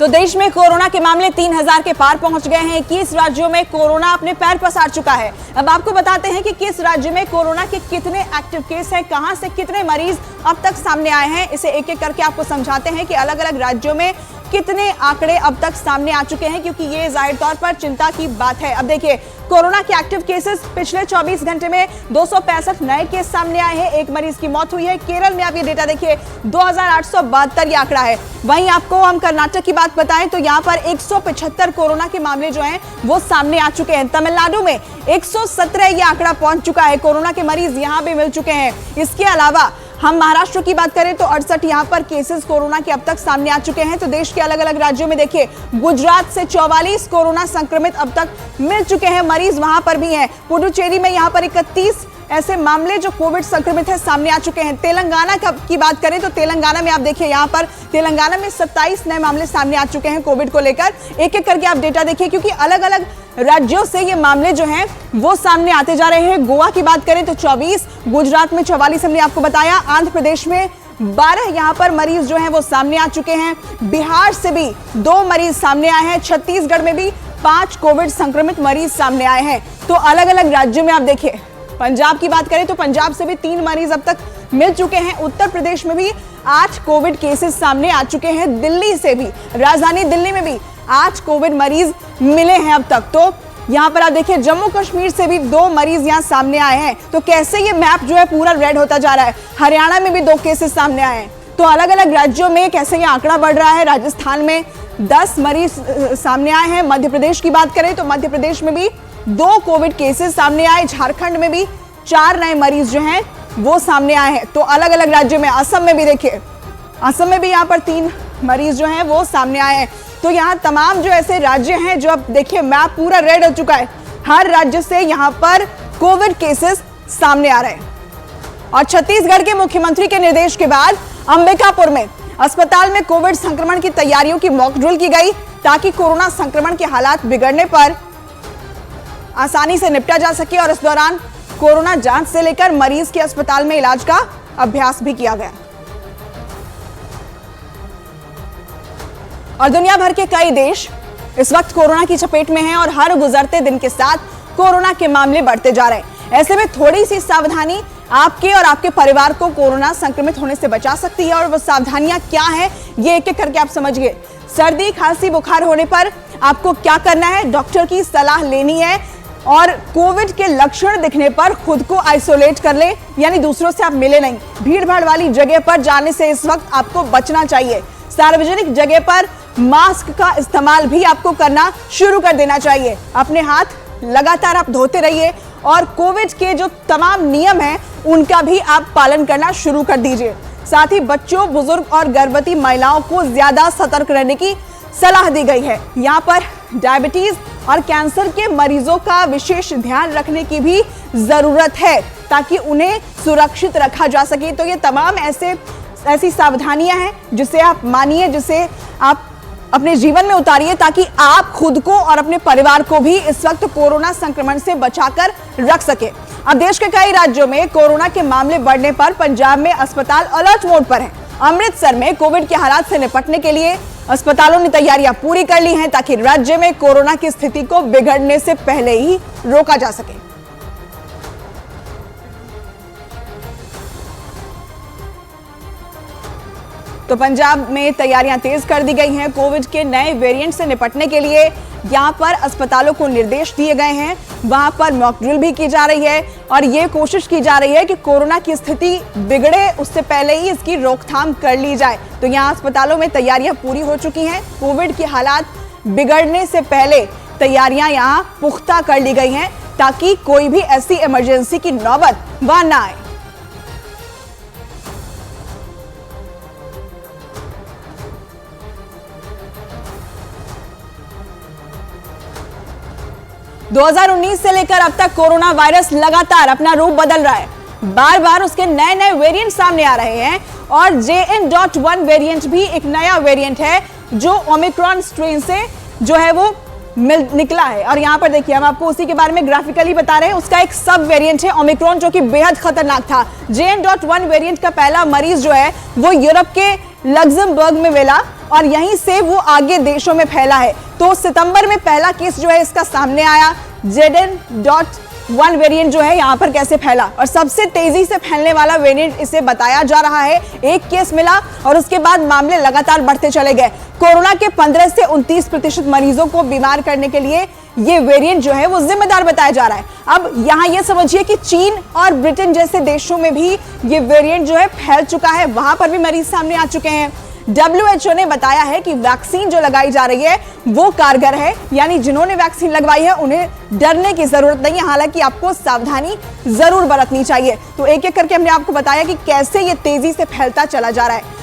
तो देश में कोरोना के मामले 3000 के पार पहुंच गए हैं। 21 राज्यों में कोरोना अपने पैर पसार चुका है। अब आपको बताते हैं कि किस राज्य में कोरोना के कितने एक्टिव केस हैं, कहां से कितने मरीज अब तक सामने आए हैं। इसे एक एक करके आपको समझाते हैं कि अलग अलग राज्यों में कितने आंकड़े अब तक सामने आ चुके हैं, क्योंकि ये जाहिर तौर पर चिंता की बात है। अब देखिए, कोरोना के एक्टिव केसेस पिछले 24 घंटे में 265 नए केस सामने आए हैं। एक मरीज की मौत हुई है। केरल में आप ये डेटा देखिए, 2872 ये आंकड़ा है। वहीं आपको हम कर्नाटक की बात बताएं तो यहाँ पर 175 कोरोना के मामले जो हैं वो सामने आ चुके हैं। तमिलनाडु में 117 ये आंकड़ा पहुंच चुका है। कोरोना के मरीज यहाँ भी मिल चुके हैं। इसके अलावा हम महाराष्ट्र की बात करें तो 68 यहाँ पर केसेस कोरोना के अब तक सामने आ चुके हैं। तो देश के अलग अलग राज्यों में देखिए, गुजरात से 44 कोरोना संक्रमित अब तक मिल चुके हैं, मरीज वहां पर भी हैं। पुडुचेरी में यहाँ पर 31 ऐसे मामले जो कोविड संक्रमित है सामने आ चुके हैं। तेलंगाना की बात करें तो तेलंगाना में आप देखिए, यहाँ पर तेलंगाना में 27 नए मामले सामने आ चुके हैं कोविड को लेकर। एक एक करके आप डेटा देखिए, क्योंकि अलग अलग राज्यों से ये मामले जो हैं वो सामने आते जा रहे हैं। गोवा की बात करें तो 24, गुजरात में 44 हमने आपको बताया, आंध्र प्रदेश में 12 यहाँ पर मरीज जो हैं वो सामने आ चुके हैं। बिहार से भी 2 मरीज सामने आए हैं। छत्तीसगढ़ में भी 5 कोविड संक्रमित मरीज सामने आए हैं। तो अलग अलग राज्यों में आप देखिए, पंजाब की बात करें तो पंजाब से भी 3 मरीज अब तक मिल चुके हैं। उत्तर प्रदेश में भी 8 कोविड केसेस सामने आ चुके हैं। दिल्ली से भी, राजधानी दिल्ली में भी 8 कोविड मरीज मिले हैं अब तक। तो यहाँ पर आप देखिए, जम्मू कश्मीर से भी 2 मरीज यहाँ सामने आए हैं। तो कैसे ये मैप जो है पूरा रेड होता जा रहा है। हरियाणा में भी 2 केसेस सामने आए हैं। तो अलग अलग राज्यों में कैसे ये आंकड़ा बढ़ रहा है। राजस्थान में 10 मरीज सामने आए हैं। मध्य प्रदेश की बात करें तो मध्य प्रदेश में भी 2 कोविड केसेस सामने आए। झारखंड में भी 4 नए मरीज जो हैं वो सामने आए हैं। तो अलग अलग राज्यों में, असम में भी देखिए, असम में भी यहाँ पर 3 मरीज जो हैं वो सामने आए हैं। तो यहाँ तमाम जो ऐसे राज्य हैं, जो अब देखिए मैप पूरा रेड हो चुका है। हर राज्य से यहाँ पर कोविड केसेस सामने आ रहे हैं। और छत्तीसगढ़ के मुख्यमंत्री के निर्देश के बाद अंबिकापुर में अस्पताल में कोविड संक्रमण की तैयारियों की मॉक ड्रिल की गई, ताकि कोरोना संक्रमण के हालात बिगड़ने पर आसानी से निपटा जा सके। और इस दौरान कोरोना जांच से लेकर मरीज के अस्पताल में इलाज का अभ्यास भी किया गया। और दुनिया भर के कई देश इस वक्त कोरोना की चपेट में हैं और हर गुजरते दिन के साथ कोरोना के मामले बढ़ते जा रहे हैं। ऐसे में थोड़ी सी सावधानी आपके और आपके परिवार को कोरोना संक्रमित होने से बचा सकती है। और वो सावधानियां क्या हैं, ये एक एक करके आप समझिए। सर्दी, खांसी, बुखार होने पर आपको क्या करना है, डॉक्टर की सलाह लेनी है। और कोविड के लक्षण दिखने पर खुद को आइसोलेट कर ले, यानी दूसरों से आप मिले नहीं। भीड़ भाड़ वाली जगह पर जाने से इस वक्त आपको बचना चाहिए। सार्वजनिक जगह पर मास्क का इस्तेमाल भी आपको करना शुरू कर देना चाहिए। अपने हाथ लगातार आप धोते रहिए और कोविड के जो तमाम नियम हैं उनका भी आप पालन करना शुरू कर दीजिए। साथ ही बच्चों, बुजुर्ग और गर्भवती महिलाओं को ज्यादा सतर्क रहने की सलाह दी गई है। यहाँ पर डायबिटीज और कैंसर के मरीजों का विशेष ध्यान रखने की भी जरूरत है, ताकि उन्हें सुरक्षित रखा जा सके। तो ये तमाम ऐसी सावधानियां हैं जिसे आप मानिए, जिसे आप अपने जीवन में उतारिए, ताकि आप खुद को और अपने परिवार को भी इस वक्त कोरोना संक्रमण से बचाकर रख सके। अब देश के कई राज्यों में कोरोना के मामले बढ़ने पर पंजाब में अस्पताल अलर्ट मोड पर हैं। अमृतसर में कोविड के हालात से निपटने के लिए अस्पतालों ने तैयारियां पूरी कर ली हैं, ताकि राज्य में कोरोना की स्थिति को बिगड़ने से पहले ही रोका जा सके। तो पंजाब में तैयारियां तेज कर दी गई हैं। कोविड के नए वेरिएंट से निपटने के लिए यहां पर अस्पतालों को निर्देश दिए गए हैं। वहां पर मॉक ड्रिल भी की जा रही है और ये कोशिश की जा रही है कि कोरोना की स्थिति बिगड़े उससे पहले ही इसकी रोकथाम कर ली जाए। तो यहाँ अस्पतालों में तैयारियां पूरी हो चुकी हैं। कोविड के हालात बिगड़ने से पहले तैयारियां यहाँ पुख्ता कर ली गई हैं, ताकि कोई भी ऐसी इमरजेंसी की नौबत वहां ना आए। – 2019 से लेकर अब तक कोरोना वायरस लगातार अपना रूप बदल रहा है। बार बार उसके नए नए वेरिएंट सामने आ रहे हैं और JN.1 वेरिएंट भी एक नया वेरिएंट है, जो ओमिक्रॉन स्ट्रेन से जो है वो निकला है। और यहाँ पर देखिए, हम आपको उसी के बारे में ग्राफिकली बता रहे हैं। उसका एक सब वेरिएंट है ओमिक्रॉन, जो कि बेहद खतरनाक था। JN.1 वेरिएंट का पहला मरीज जो है वो यूरोप के लग्जमबर्ग में मिला और यहीं से वो आगे देशों में फैला है। तो सितंबर में पहला केस जो है इसका सामने आया, ZN.1 वेरिएंट जो है यहाँ पर कैसे फैला, और सबसे तेजी से फैलने वाला वेरिएंट इसे बताया जा रहा है। एक केस मिला और उसके बाद मामले लगातार बढ़ते चले गए। कोरोना के 15 से 29% मरीजों को बीमार करने के लिए ये वेरिएंट जो है वो जिम्मेदार बताया जा रहा है। अब यहाँ ये समझिए कि चीन और ब्रिटेन जैसे देशों में भी ये वेरिएंट जो है फैल चुका है, वहां पर भी मरीज सामने आ चुके हैं। WHO ने बताया है कि वैक्सीन जो लगाई जा रही है वो कारगर है, यानी जिन्होंने वैक्सीन लगवाई है उन्हें डरने की जरूरत नहीं है, हालांकि आपको सावधानी जरूर बरतनी चाहिए। तो एक एक करके हमने आपको बताया कि कैसे ये तेजी से फैलता चला जा रहा है।